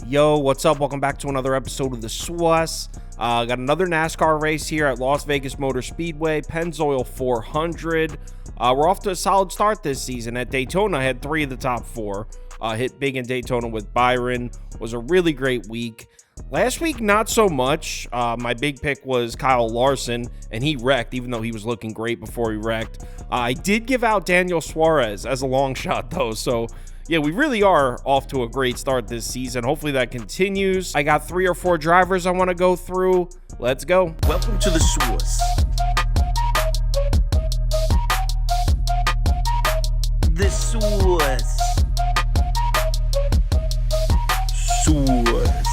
Yo, what's up? Welcome back to another episode of the SWUS. Got another NASCAR race here at Las Vegas Motor Speedway, Pennzoil 400. We're off to a solid start this season. At Daytona, I had 3 of the top 4. Hit big in Daytona with Byron. Was a really great week. Last week, not so much. My big pick was Kyle Larson, and he wrecked, even though he was looking great before he wrecked. I did give out Daniel Suarez as a long shot, though, so yeah, we really are off to a great start this season. Hopefully that continues. I got 3 or 4 drivers I want to go through. Let's go. Welcome to the SWUS. The SWUS. SWUS.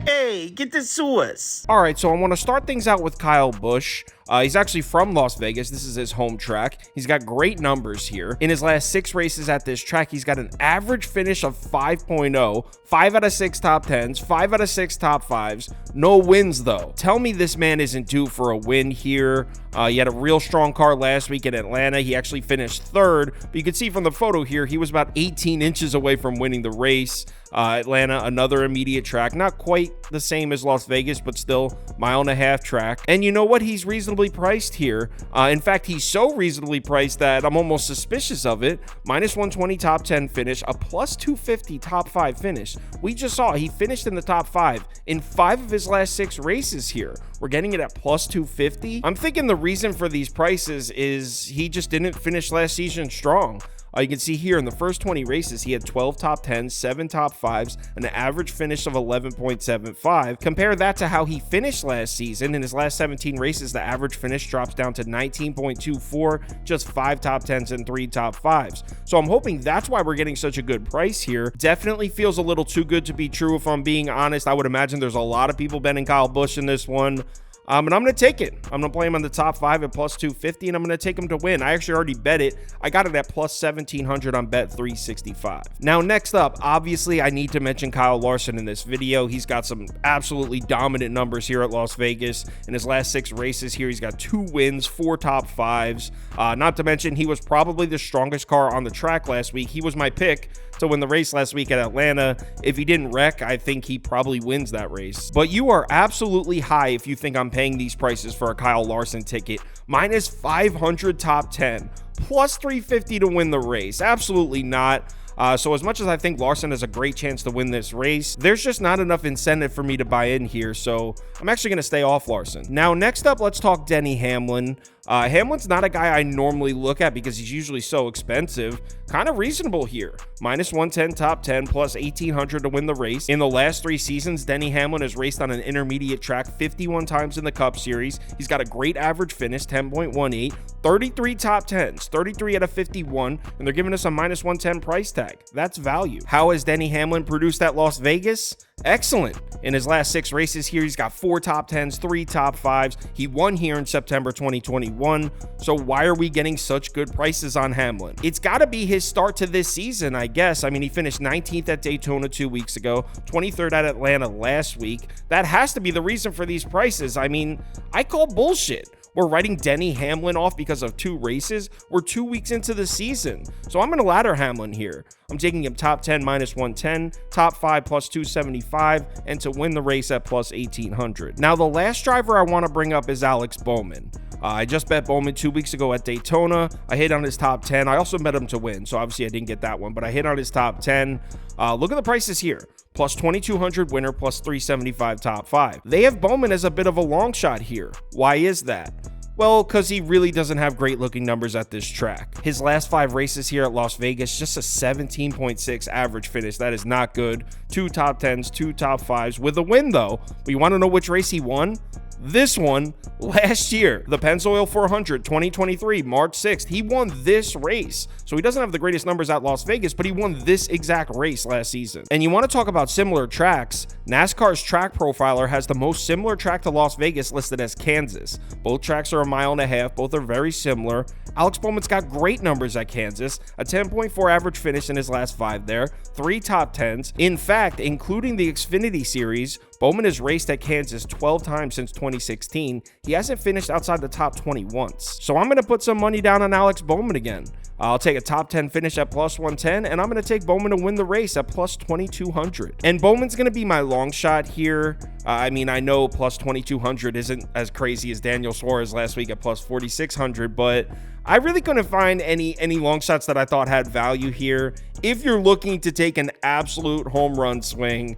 Hey, get the SWUS. All right, so I want to start things out with Kyle Busch. He's actually from Las Vegas. This is his home track. He's got great numbers here. In his last 6 races at this track, he's got an average finish of 5.0, 5 out of 6 top 10s, 5 out of 6 top 5s. No wins, though. Tell me this man isn't due for a win here. He had a real strong car last week in Atlanta. He actually finished 3rd, but you can see from the photo here, he was about 18 inches away from winning the race. Atlanta, another immediate track. Not quite the same as Las Vegas, but still 1.5 mile track. And you know what? He's reasonably priced here. In fact, he's so reasonably priced that I'm almost suspicious of it. -120 top 10 finish, a +250 top 5 finish. We just saw he finished in the top 5 in 5 of his last 6 races here. We're getting it at +250. I'm thinking the reason for these prices is he just didn't finish last season strong. You can see here in the first 20 races, he had 12 top 10s, 7 top 5s, and an average finish of 11.75. Compare that to how he finished last season. In his last 17 races, the average finish drops down to 19.24, just 5 top 10s and 3 top 5s. So I'm hoping that's why we're getting such a good price here. Definitely feels a little too good to be true, if I'm being honest. I would imagine there's a lot of people betting Kyle Busch in this one. And I'm going to take it. I'm going to play him on the top 5 at +250, and I'm going to take him to win. I actually already bet it. I got it at +1700 on Bet365. Now, next up, obviously, I need to mention Kyle Larson in this video. He's got some absolutely dominant numbers here at Las Vegas. In his last 6 races here, he's got 2 wins, 4 top 5s. Not to mention, he was probably the strongest car on the track last week. He was my pick to win the race last week at Atlanta. If he didn't wreck, I think he probably wins that race. But you are absolutely high if you think I'm paying these prices for a Kyle Larson ticket. -500 top 10, +350 to win the race. Absolutely not. So as much as I think Larson has a great chance to win this race, there's just not enough incentive for me to buy in here, so I'm actually going to stay off Larson. Now, next up, let's talk Denny Hamlin. Hamlin's not a guy I normally look at because he's usually so expensive. Kind of reasonable here. -110 top 10, +1800 to win the race. In the last 3 seasons, Denny Hamlin has raced on an intermediate track 51 times in the Cup Series. He's got a great average finish, 10.18, 33 top 10s, 33 out of 51, and they're giving us a -110 price tag. That's value. How has Denny Hamlin produced at Las Vegas? Excellent. In his last 6 races here, he's got 4 top 10s, 3 top 5s. He won here in September 2021. So why are we getting such good prices on Hamlin? It's got to be his start to this season, I guess. I mean, he finished 19th at Daytona 2 weeks ago, 23rd at Atlanta last week. That has to be the reason for these prices. I mean, I call bullshit. We're writing Denny Hamlin off because of 2 races. We're 2 weeks into the season. So I'm going to ladder Hamlin here. I'm taking him top 10 -110, top 5 +275, and to win the race at +1800. Now, the last driver I want to bring up is Alex Bowman. I just bet Bowman 2 weeks ago at Daytona. I hit on his top 10. I also bet him to win, so obviously I didn't get that one, but I hit on his top 10. Look at the prices here. +2200 winner, +375 top 5. They have Bowman as a bit of a long shot here. Why is that? Well, because he really doesn't have great looking numbers at this track. His last 5 races here at Las Vegas, just a 17.6 average finish. That is not good. 2 top 10s, 2 top 5s with a win, though. But you want to know which race he won? This one last year, the Pennzoil 400 2023, March 6th. He won this race. So he doesn't have the greatest numbers at Las Vegas, but he won this exact race last season. And you want to talk about similar tracks? NASCAR's track profiler has the most similar track to Las Vegas listed as Kansas. Both tracks are 1.5 miles. Both are very similar. Alex Bowman's got great numbers at Kansas, a 10.4 average finish in his last 5 there, 3 top 10s. In fact, including the Xfinity Series, Bowman has raced at Kansas 12 times since 2016. He hasn't finished outside the top 20 once. So I'm going to put some money down on Alex Bowman again. I'll take a top 10 finish at plus 110, and I'm going to take Bowman to win the race at plus 2200. And Bowman's going to be my long shot here. I mean, I know plus 2200 isn't as crazy as Daniel Suarez last week at plus 4600, but I really couldn't find any long shots that I thought had value here. If you're looking to take an absolute home run swing,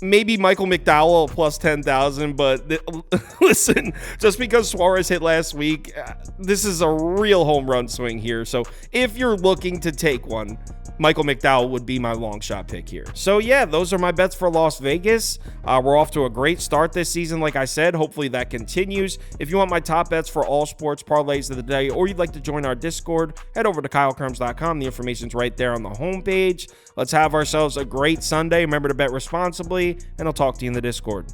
maybe Michael McDowell plus 10,000, but listen, just because Suarez hit last week, this is a real home run swing here. So if you're looking to take one, Michael McDowell would be my long shot pick here. So yeah, those are my bets for Las Vegas. We're off to a great start this season. Like I said, hopefully that continues. If you want my top bets for all sports parlays of the day, or you'd like to join our Discord, head over to KyleKirms.com. The information's right there on the homepage. Let's have ourselves a great Sunday. Remember to bet responsibly, and I'll talk to you in the Discord.